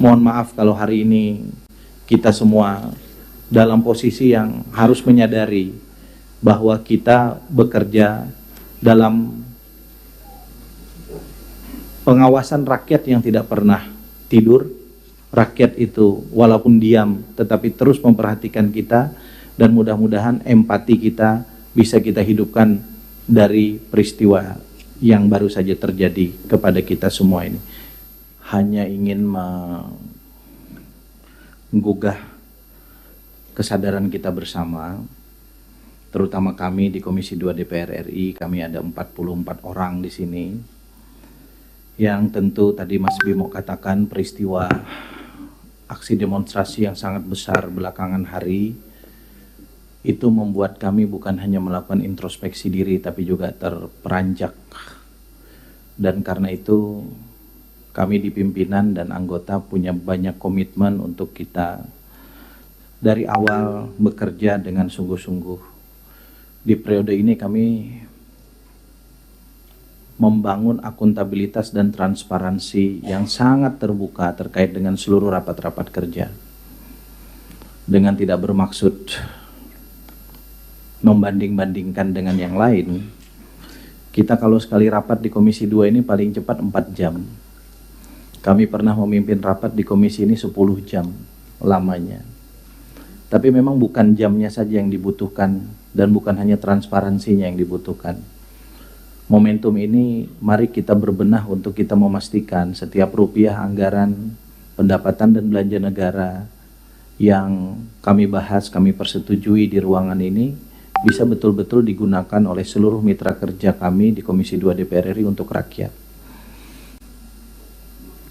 Mohon maaf kalau hari ini kita semua dalam posisi yang harus menyadari bahwa kita bekerja dalam pengawasan rakyat yang tidak pernah tidur. Rakyat itu walaupun diam tetapi terus memperhatikan kita, dan mudah-mudahan empati kita bisa kita hidupkan dari peristiwa yang baru saja terjadi kepada kita semua ini. Hanya ingin menggugah kesadaran kita bersama, terutama kami di Komisi 2 DPR RI. Kami ada 44 orang di sini, yang tentu tadi Mas Bimo katakan peristiwa aksi demonstrasi yang sangat besar belakangan hari itu membuat kami bukan hanya melakukan introspeksi diri tapi juga terperanjak. Dan karena itu kami di pimpinan dan anggota punya banyak komitmen untuk kita dari awal bekerja dengan sungguh-sungguh. Di periode ini kami membangun akuntabilitas dan transparansi yang sangat terbuka terkait dengan seluruh rapat-rapat kerja. Dengan tidak bermaksud membanding-bandingkan dengan yang lain, kita kalau sekali rapat di Komisi 2 ini paling cepat 4 jam. Kami pernah memimpin rapat di komisi ini 10 jam lamanya. Tapi memang bukan jamnya saja yang dibutuhkan dan bukan hanya transparansinya yang dibutuhkan. Momentum ini mari kita berbenah untuk kita memastikan setiap rupiah anggaran pendapatan dan belanja negara yang kami bahas, kami persetujui di ruangan ini bisa betul-betul digunakan oleh seluruh mitra kerja kami di Komisi 2 DPR RI untuk rakyat.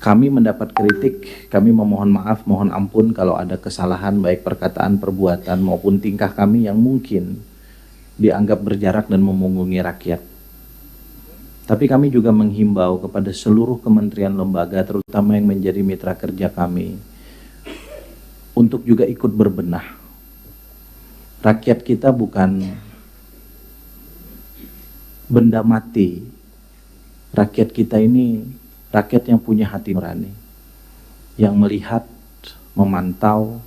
Kami mendapat kritik, kami memohon maaf, mohon ampun kalau ada kesalahan baik perkataan, perbuatan maupun tingkah kami yang mungkin dianggap berjarak dan memunggungi rakyat. Tapi kami juga menghimbau kepada seluruh kementerian lembaga, terutama yang menjadi mitra kerja kami, untuk juga ikut berbenah. Rakyat kita bukan benda mati. Rakyat kita ini rakyat yang punya hati nurani, yang melihat, memantau,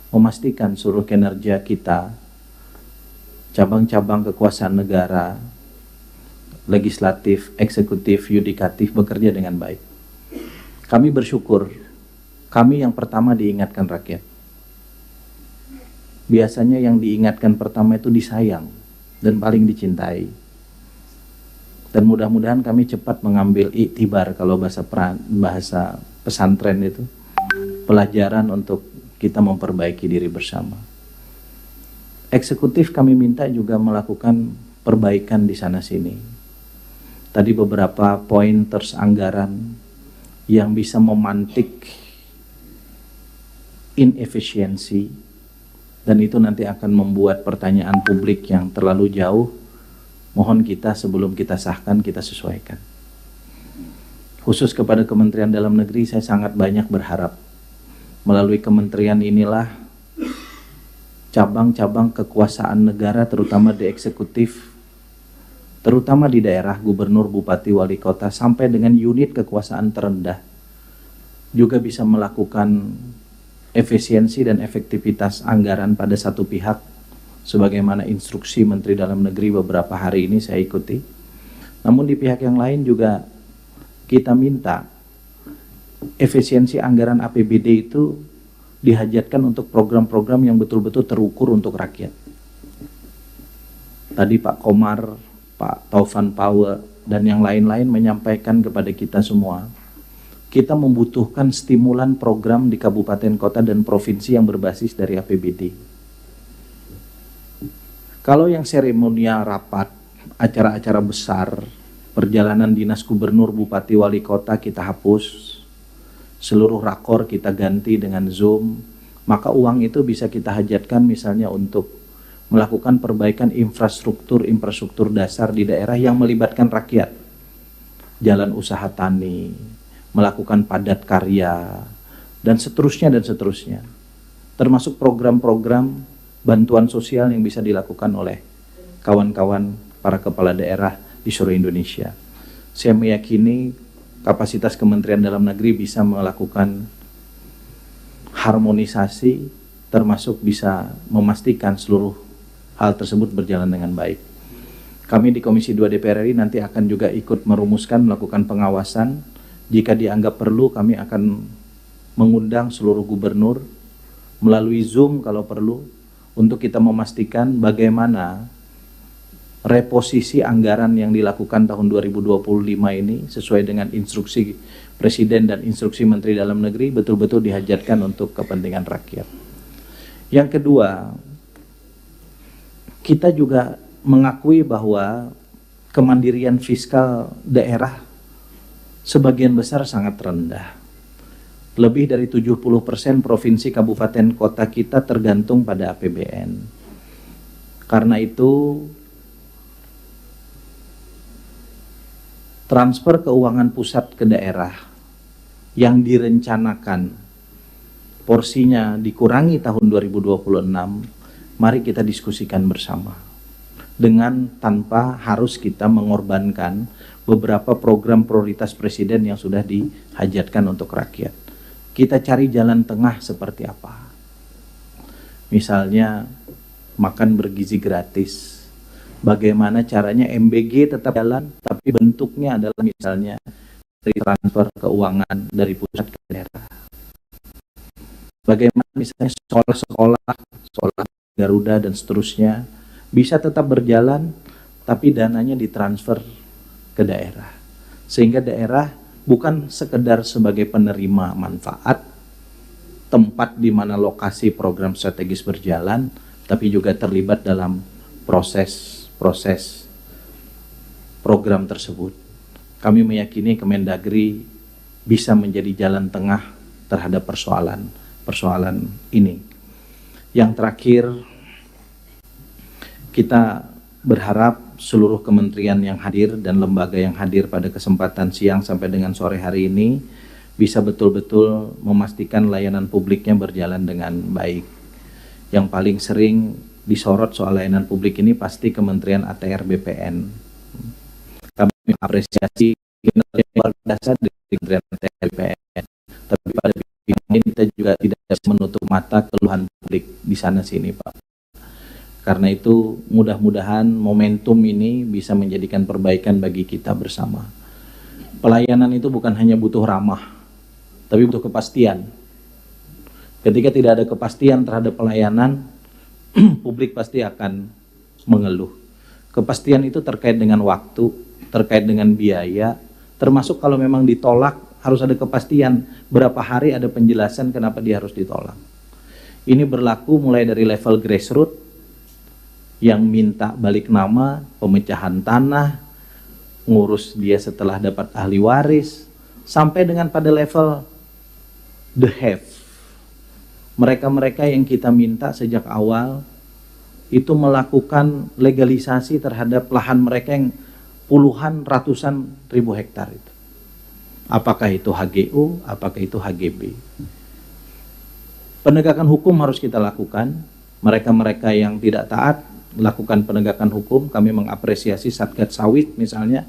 memastikan seluruh kinerja kita, cabang-cabang kekuasaan negara, legislatif, eksekutif, yudikatif bekerja dengan baik. Kami bersyukur, kami yang pertama diingatkan rakyat. Biasanya yang diingatkan pertama itu disayang dan paling dicintai. Dan mudah-mudahan kami cepat mengambil iktibar, kalau bahasa pesantren itu, pelajaran untuk kita memperbaiki diri bersama. Eksekutif kami minta juga melakukan perbaikan di sana-sini. Tadi beberapa pointers anggaran yang bisa memantik inefisiensi, dan itu nanti akan membuat pertanyaan publik yang terlalu jauh. Mohon kita sebelum kita sahkan, kita sesuaikan. Khusus kepada Kementerian Dalam Negeri, saya sangat banyak berharap melalui kementerian inilah cabang-cabang kekuasaan negara, terutama di eksekutif, terutama di daerah, gubernur, bupati, wali kota, sampai dengan unit kekuasaan terendah, juga bisa melakukan efisiensi dan efektivitas anggaran pada satu pihak, sebagaimana instruksi Menteri Dalam Negeri beberapa hari ini saya ikuti. Namun di pihak yang lain juga kita minta efisiensi anggaran APBD itu dihajatkan untuk program-program yang betul-betul terukur untuk rakyat. Tadi Pak Komar, Pak Taufan Power, dan yang lain-lain menyampaikan kepada kita semua, kita membutuhkan stimulan program di kabupaten, kota, dan provinsi yang berbasis dari APBD. Kalau yang seremonial rapat, acara-acara besar, perjalanan dinas gubernur, bupati, wali kota kita hapus, seluruh rakor kita ganti dengan Zoom, maka uang itu bisa kita hajatkan misalnya untuk melakukan perbaikan infrastruktur dasar di daerah yang melibatkan rakyat. Jalan usaha tani, melakukan padat karya, dan seterusnya dan seterusnya. Termasuk program-program bantuan sosial yang bisa dilakukan oleh kawan-kawan para kepala daerah di seluruh Indonesia. Saya meyakini kapasitas Kementerian Dalam Negeri bisa melakukan harmonisasi, termasuk bisa memastikan seluruh hal tersebut berjalan dengan baik. Kami di Komisi 2 DPR RI nanti akan juga ikut merumuskan, melakukan pengawasan. Jika dianggap perlu, kami akan mengundang seluruh gubernur melalui Zoom kalau perlu, untuk kita memastikan bagaimana reposisi anggaran yang dilakukan tahun 2025 ini sesuai dengan instruksi Presiden dan instruksi Menteri Dalam Negeri betul-betul dihajatkan untuk kepentingan rakyat. Yang kedua, kita juga mengakui bahwa kemandirian fiskal daerah sebagian besar sangat rendah. Lebih dari 70% provinsi kabupaten kota kita tergantung pada APBN. Karena itu, transfer keuangan pusat ke daerah yang direncanakan porsinya dikurangi tahun 2026, mari kita diskusikan bersama. Dengan tanpa harus kita mengorbankan beberapa program prioritas Presiden yang sudah dihajatkan untuk rakyat. Kita cari jalan tengah seperti apa? Misalnya makan bergizi gratis. Bagaimana caranya MBG tetap jalan, tapi bentuknya adalah misalnya dari transfer keuangan dari pusat ke daerah. Bagaimana misalnya sekolah-sekolah, sekolah Garuda dan seterusnya bisa tetap berjalan, tapi dananya ditransfer ke daerah. Sehingga daerah bukan sekedar sebagai penerima manfaat, tempat di mana lokasi program strategis berjalan, tapi juga terlibat dalam proses program tersebut. Kami meyakini Kemendagri bisa menjadi jalan tengah terhadap persoalan ini. Yang terakhir, kita berharap seluruh kementerian yang hadir dan lembaga yang hadir pada kesempatan siang sampai dengan sore hari ini bisa betul-betul memastikan layanan publiknya berjalan dengan baik. Yang paling sering disorot soal layanan publik ini pasti Kementerian ATR BPN. Kami mengapresiasi kinerja luar biasa dari Kementerian ATR BPN. Tapi pada pihak lain kita juga tidak menutup mata keluhan publik di sana sini, Pak. Karena itu mudah-mudahan momentum ini bisa menjadikan perbaikan bagi kita bersama. Pelayanan itu bukan hanya butuh ramah, tapi butuh kepastian. Ketika tidak ada kepastian terhadap pelayanan, publik pasti akan mengeluh. Kepastian itu terkait dengan waktu, terkait dengan biaya, termasuk kalau memang ditolak harus ada kepastian berapa hari ada penjelasan kenapa dia harus ditolak. Ini berlaku mulai dari level grassroots yang minta balik nama, pemecahan tanah, ngurus dia setelah dapat ahli waris, sampai dengan pada level the have. Mereka-mereka yang kita minta sejak awal itu melakukan legalisasi terhadap lahan mereka yang puluhan, ratusan ribu hektar itu. Apakah itu HGU, apakah itu HGB. Penegakan hukum harus kita lakukan. Mereka-mereka yang tidak taat lakukan penegakan hukum. Kami mengapresiasi Satgas Sawit misalnya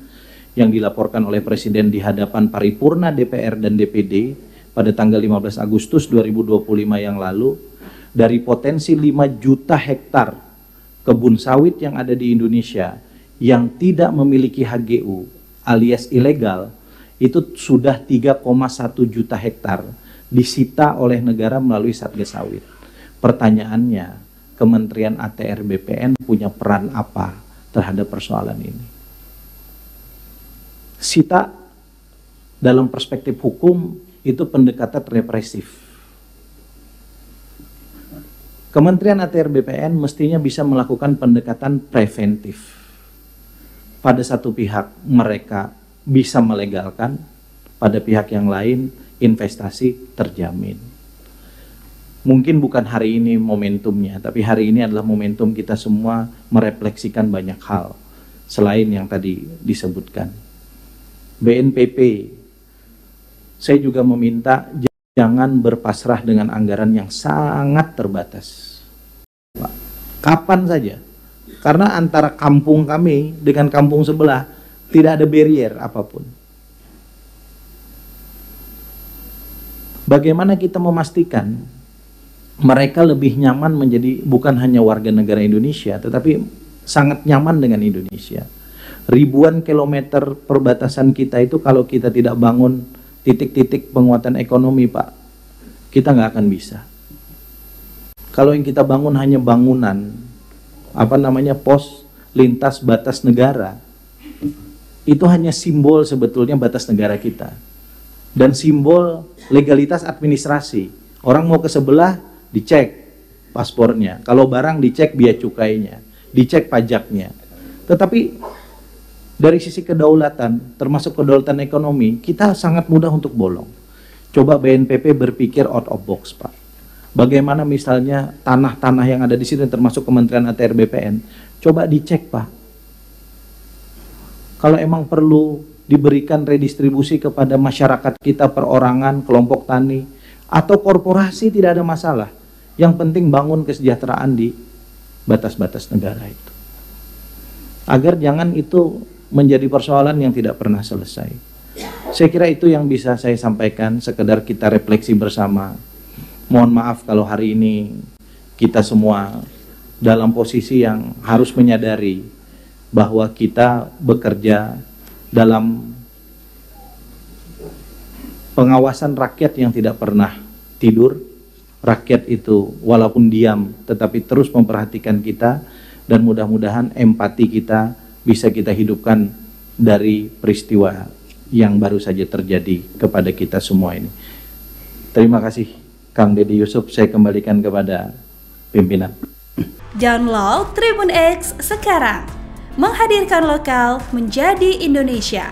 yang dilaporkan oleh Presiden di hadapan paripurna DPR dan DPD pada tanggal 15 Agustus 2025 yang lalu. Dari potensi 5 juta hektar kebun sawit yang ada di Indonesia yang tidak memiliki HGU alias ilegal, itu sudah 3,1 juta hektar disita oleh negara melalui Satgas Sawit. Pertanyaannya, Kementerian ATR BPN punya peran apa terhadap persoalan ini? Sita dalam perspektif hukum itu pendekatan represif. Kementerian ATR BPN mestinya bisa melakukan pendekatan preventif. Pada satu pihak mereka bisa melegalkan, pada pihak yang lain investasi terjamin. Mungkin bukan hari ini momentumnya, tapi hari ini adalah momentum kita semua merefleksikan banyak hal selain yang tadi disebutkan. BNPB, saya juga meminta jangan berpasrah dengan anggaran yang sangat terbatas. Kapan saja, karena antara kampung kami dengan kampung sebelah tidak ada barrier apapun. Bagaimana kita memastikan mereka lebih nyaman menjadi bukan hanya warga negara Indonesia, tetapi sangat nyaman dengan Indonesia. Ribuan kilometer perbatasan kita itu kalau kita tidak bangun titik-titik penguatan ekonomi, Pak, kita nggak akan bisa. Kalau yang kita bangun hanya bangunan, pos lintas batas negara, itu hanya simbol sebetulnya batas negara kita. Dan simbol legalitas administrasi. Orang mau ke sebelah, dicek paspornya. Kalau barang dicek biaya cukainya, dicek pajaknya. Tetapi dari sisi kedaulatan, termasuk kedaulatan ekonomi, kita sangat mudah untuk bolong. Coba BNPB berpikir out of box, Pak. Bagaimana misalnya tanah-tanah yang ada di sini, termasuk Kementerian ATR BPN, coba dicek, Pak. Kalau emang perlu diberikan redistribusi kepada masyarakat kita, perorangan, kelompok tani, atau korporasi, tidak ada masalah. Yang penting bangun kesejahteraan di batas-batas negara itu. Agar jangan itu menjadi persoalan yang tidak pernah selesai. Saya kira itu yang bisa saya sampaikan, sekedar kita refleksi bersama. Mohon maaf kalau hari ini kita semua dalam posisi yang harus menyadari bahwa kita bekerja dalam pengawasan rakyat yang tidak pernah tidur. Rakyat itu walaupun diam tetapi terus memperhatikan kita, dan mudah-mudahan empati kita bisa kita hidupkan dari peristiwa yang baru saja terjadi kepada kita semua ini. Terima kasih Kang Deddy Yusuf, saya kembalikan kepada pimpinan. Download Tribun X sekarang, menghadirkan lokal menjadi Indonesia.